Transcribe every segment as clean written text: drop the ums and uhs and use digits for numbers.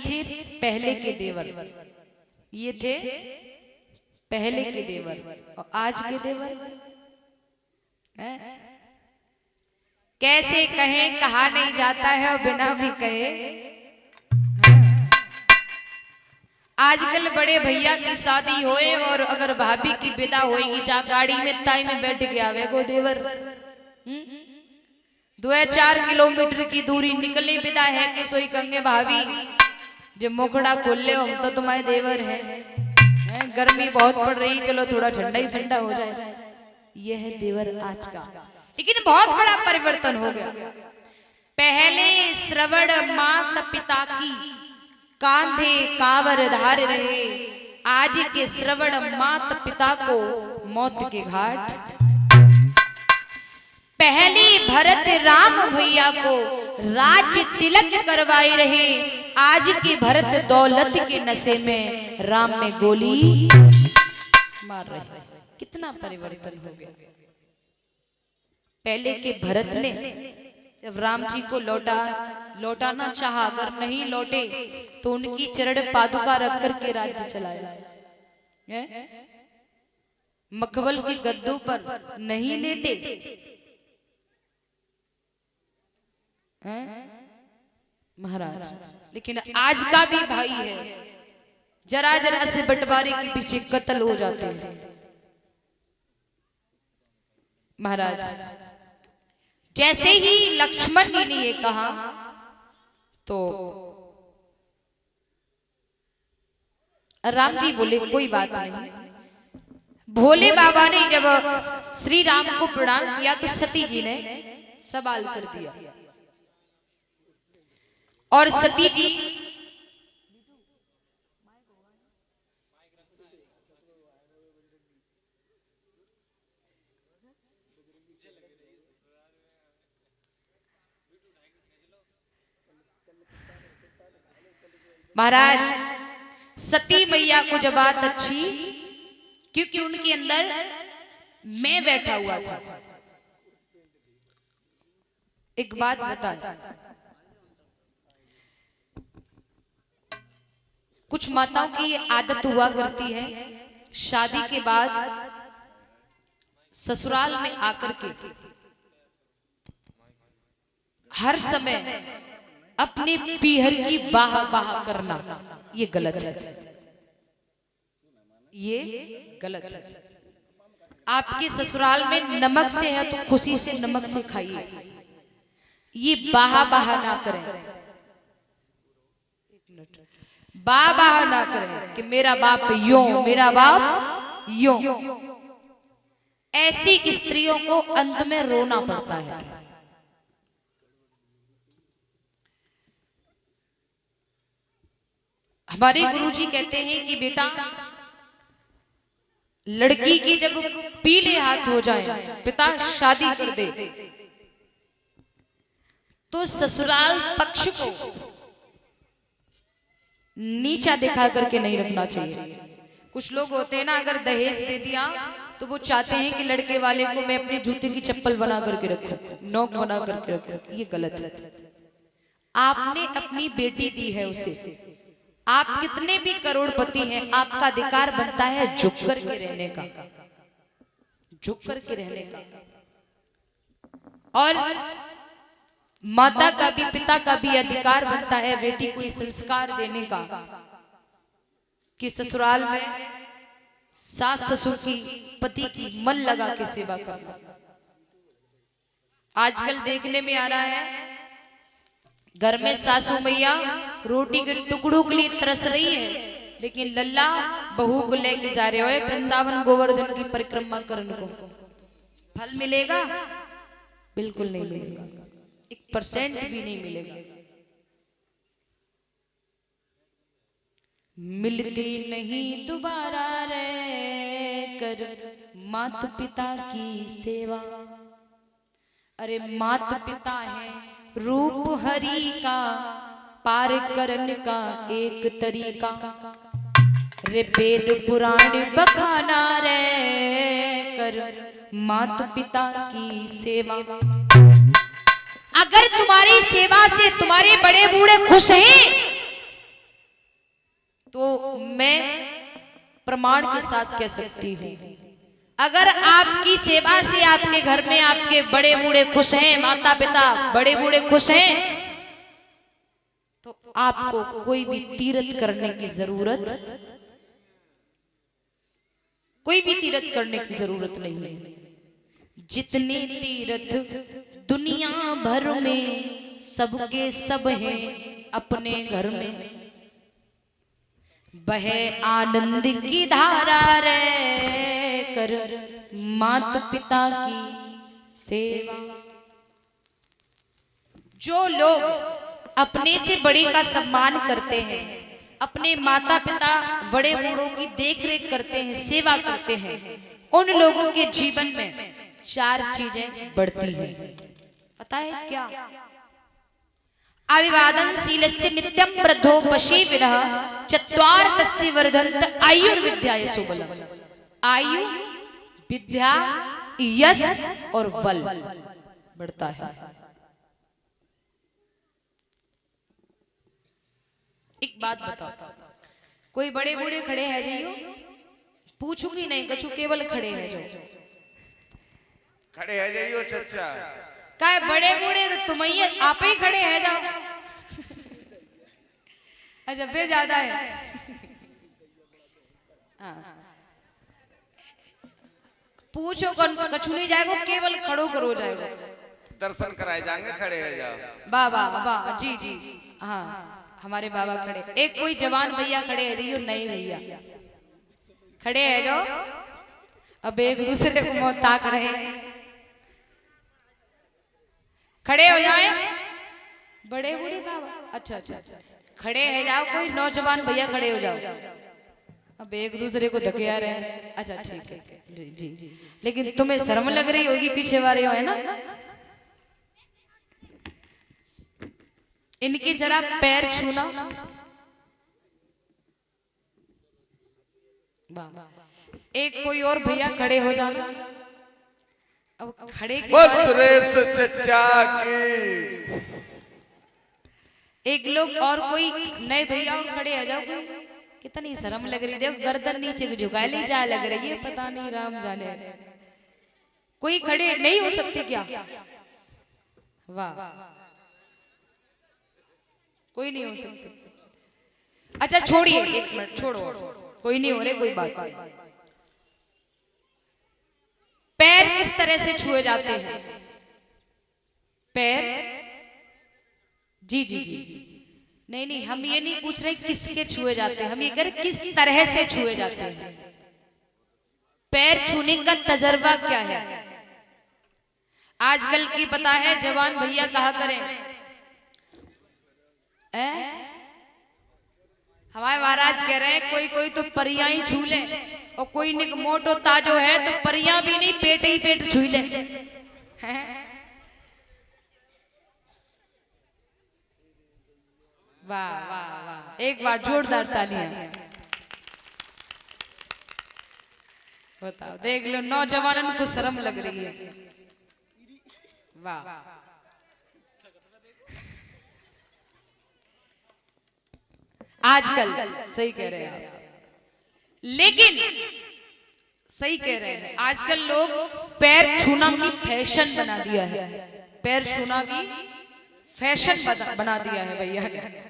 थे पहले के देवर, ये थे पहले के देवर, और आज के देवर है? कैसे कहें, कहा नहीं जाता है और बिना भी कहे। आजकल बड़े भैया की शादी होए और अगर भाभी की विदा होएगी, जा गाड़ी में ताई में बैठ गया वे गो देवर। 2-4 किलोमीटर की दूरी निकली, विदा है कि सोई कंगे भाभी जब मोखड़ा खोल ले हम तो तुम्हारे देवर है। गर्मी बहुत पड़ रही, चलो थोड़ा ठंडा ही ठंडा हो जाए। यह है देवर आज का। लेकिन बहुत बड़ा परिवर्तन हो गया। पहले श्रवण माता पिता की कांधे कावर धार रहे, आज के श्रवण माता पिता को मौत के घाट। पहले भरत राम भैया को राज्य तिलक करवाए रहे, आज के भरत दौलत के नशे में राम में गोली मार रहे। कितना परिवर्तन हो गया। पहले के भरत ने जब राम जी को लौटाना चाहा, अगर नहीं लौटे तो उनकी चरण पादुका रख करके राज्य चलाया। मखमल के गद्दों पर नहीं लेटे, महाराज। लेकिन आज का भी भाई है, जरा जरा से बंटवारे के पीछे कत्ल हो जाते हैं महाराज। जैसे ही लक्ष्मण जी ने ये कहा तो राम जी बोले कोई बात नहीं। भोले बाबा ने जब श्री राम को प्रणाम किया तो सती जी ने सवाल कर दिया, और सती जी महाराज सती मैया को जब बात अच्छी, क्योंकि उनके अंदर मैं बैठा हुआ था। एक बात बता, कुछ माताओं की आदत हुआ करती है, शादी के बाद ससुराल में आकर के हर समय अपने पीहर की बाह बाह करना, ये गलत है, ये गलत है। आपके ससुराल में नमक से है तो खुशी से नमक से खाइए, ये बाह बाह ना करें, बाह बाह ना करें कि मेरा बाप यूं, मेरा बाप यूं। ऐसी स्त्रियों को अंत में रोना पड़ता है। हमारे गुरुजी कहते हैं कि बेटा लड़की की जब पीले हाथ हो जाए, पिता शादी कर दे, तो ससुराल पक्ष को नीचा दिखा करके नहीं रखना चाहिए। कुछ लोग होते हैं ना, अगर दहेज दे दिया तो वो चाहते हैं कि लड़के वाले को मैं अपने जूते की चप्पल बना करके रखूं, नोक बना करके रखूं। ये गलत है। आपने अपनी बेटी दी है उसे, आप कितने भी करोड़पति हैं, आपका अधिकार बनता है झुक करके रहने का, झुक करके रहने का। और माता का भी, पिता का भी अधिकार बनता है बेटी को संस्कार देने का कि ससुराल में सास ससुर की, पति की मन लगा के सेवा करना। आजकल देखने में आ रहा है, घर में सासू मैया रोटी के टुकड़ों के लिए तरस रही है, लेकिन लल्ला बहू को लेके जा रहे हो वृंदावन गोवर्धन की परिक्रमा करने को। फल मिलेगा? बिल्कुल नहीं मिलेगा, 1% भी नहीं मिलेगा। मिलती नहीं दोबारा रे कर मात पिता की सेवा। अरे मात पिता है रूप हरि का, पार करने का एक तरीका। रे वेद पुराण बखाना रे कर मात पिता की सेवा। अगर तुम्हारी सेवा से तुम्हारे बड़े बूढ़े खुश हैं तो मैं प्रमाण के साथ कह सकती हूँ, अगर आपकी सेवा से आपके घर में आपके बड़े बूढ़े खुश हैं, माता पिता बड़े बूढ़े खुश हैं, तो आपको कोई भी तीर्थ करने की जरूरत नहीं है। जितने तीर्थ दुनिया भर में सबके सब हैं अपने घर में, बहे आनंद की धारा रे कर माता पिता की सेवा। जो लोग अपने से बड़े का सम्मान करते हैं, अपने माता पिता बड़े बूढ़ों की देखरेख करते हैं, सेवा करते हैं, उन लोगों के जीवन में 4 चीजें बढ़ती हैं। पता है क्या? अभिवादनशीलस्य नित्यं वृद्धोपशी विरह चत्वार तस्य वर्धन्त आयुर्विद्याय सुबलम्। आयु, विद्या, यश और बल बढ़ता है। एक बात बताओ, कोई बड़े बूढ़े खड़े हैं जाइयो? पूछूंगी नहीं, कछु केवल खड़े हैं जो खड़े है जाइयो चचा। काय बड़े बूढ़े तो तुम ही आप ही खड़े हैं जाओ। अच्छा फिर ज्यादा है। पूछो कछु नहीं जाएगा, केवल खड़ो करो जाएगा। दर्शन कराए जाएंगे, खड़े है जाओ। बाबा बाबा जी जी हाँ, हमारे बाबा खड़े। एक कोई जवान भैया खड़े है रही हो, नहीं भैया खड़े है जो, अब एक दूसरे को मौत ताक रहे, खड़े हो जाए बड़े बूढ़े बाबा। अच्छा अच्छा खड़े है जाओ, कोई नौजवान भैया खड़े हो जाओ, अब एक दूसरे को धकेया रहे। अच्छा ठीक है जी जी, लेकिन तुम्हें शर्म लग रही होगी पीछे वाले हो, है ना? इनके जरा पैर छूना। एक कोई और भैया खड़े हो जाना। अब खड़े सुरेश चचा की एक लोग और कोई नए भैया और खड़े हो जाओ। कोई कितनी शर्म लग रही, देखो गर्दन नीचे झुकाए ले जाए लग रही है, पता नहीं राम जाने। कोई खड़े नहीं हो सकते क्या? वाह, कोई नहीं हो सकते। अच्छा छोड़िए, एक मिनट छोड़ो, कोई नहीं हो रहे, कोई बात नहीं। पैर किस तरह से छुए जाते हैं? पैर जी जी जी नहीं नहीं, हम ये नहीं पूछ रहे किसके छुए जाते हैं, हम ये कह रहे किस तरह से छुए जाते हैं। पैर छूने का तजर्बा क्या है? आजकल की पता है जवान भैया कहा करें, हमारे महाराज कह रहे हैं कोई कोई तो परियां ही छू ले, और कोई निक मोटो ताजो है तो परियां भी नहीं, पेट ही पेट छू ले। वाह वाह वाह, एक बार जोरदार तालियां। बताओ, देख लो नौजवानों को शर्म लग रही है। वाह, आजकल सही कह रहे हैं आप, लेकिन सही कह रहे हैं, आजकल लोग पैर छूना भी फैशन बना दिया है। पैर छूना भी फैशन बना दिया है भैया ने।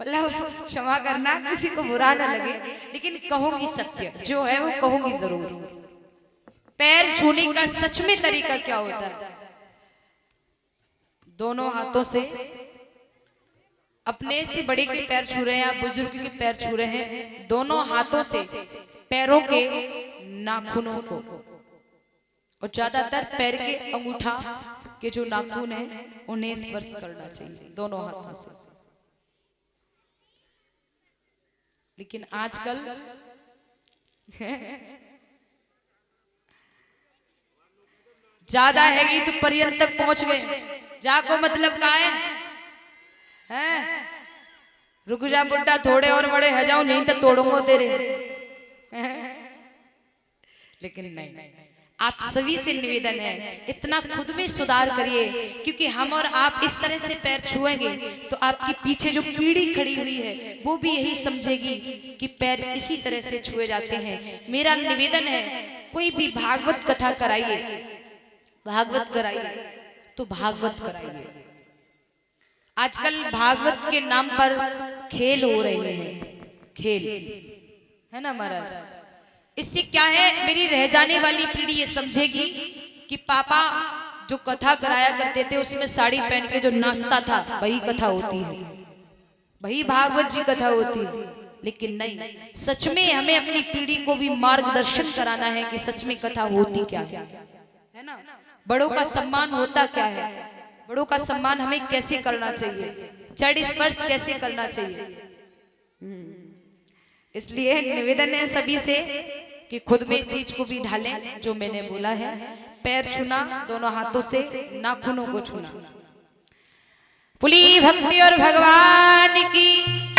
मतलब क्षमा करना, किसी को बुरा ना लगे, लेकिन कहूंगी सत्य जो है वो कहूंगी जरूर। पैर छूने का सच में तरीका क्या होता है? दोनों हाथों से अपने से बड़े के पैर छू रहे हैं, आप बुजुर्ग के पैर छू रहे हैं, दोनों हाथों से पैरों के नाखूनों को, और ज्यादातर पैर के अंगूठा के जो नाखून है उन्हें स्पर्श करना चाहिए दोनों हाथों से। लेकिन आजकल ज्यादा है कि तो पर्यंत तक पहुंच गए, जाको मतलब का है? रुक जा बुड्ढा, थोड़े और बड़े है जाओ, नहीं तो तोड़ूंगा तेरे। लेकिन नहीं, आप सभी से निवेदन है, इतना खुद में सुधार करिए, क्योंकि हम और आप इस तरह से पैर छुएंगे तो आपकी पीछे जो पीढ़ी खड़ी हुई है वो भी यही समझेगी कि पैर इसी तरह से छुए जाते हैं। मेरा निवेदन है, कोई भी भागवत कथा कराइए, भागवत कराइए तो भागवत कराइए। आजकल भागवत के नाम पर खेल हो रहे हैं, खेल है ना महाराज। इससे क्या है, मेरी रह जाने वाली पीढ़ी ये समझेगी कि पापा जो कथा कराया करते थे उसमें साड़ी पहन के जो नाचता था वही कथा होती है, वही भागवत जी कथा होती है। लेकिन नहीं, सच में हमें अपनी पीढ़ी को भी मार्गदर्शन कराना है कि सच में कथा होती क्या है ना। बड़ों का सम्मान होता क्या है, बड़ों का सम्मान हमें कैसे करना चाहिए, चरण स्पर्श कैसे करना चाहिए। इसलिए निवेदन है सभी से कि खुद में इस चीज को भी ढालें जो मैंने बोला है। पैर छूना, दोनों हाथों से नाखूनों को छूना। पुली भक्ति और भगवान की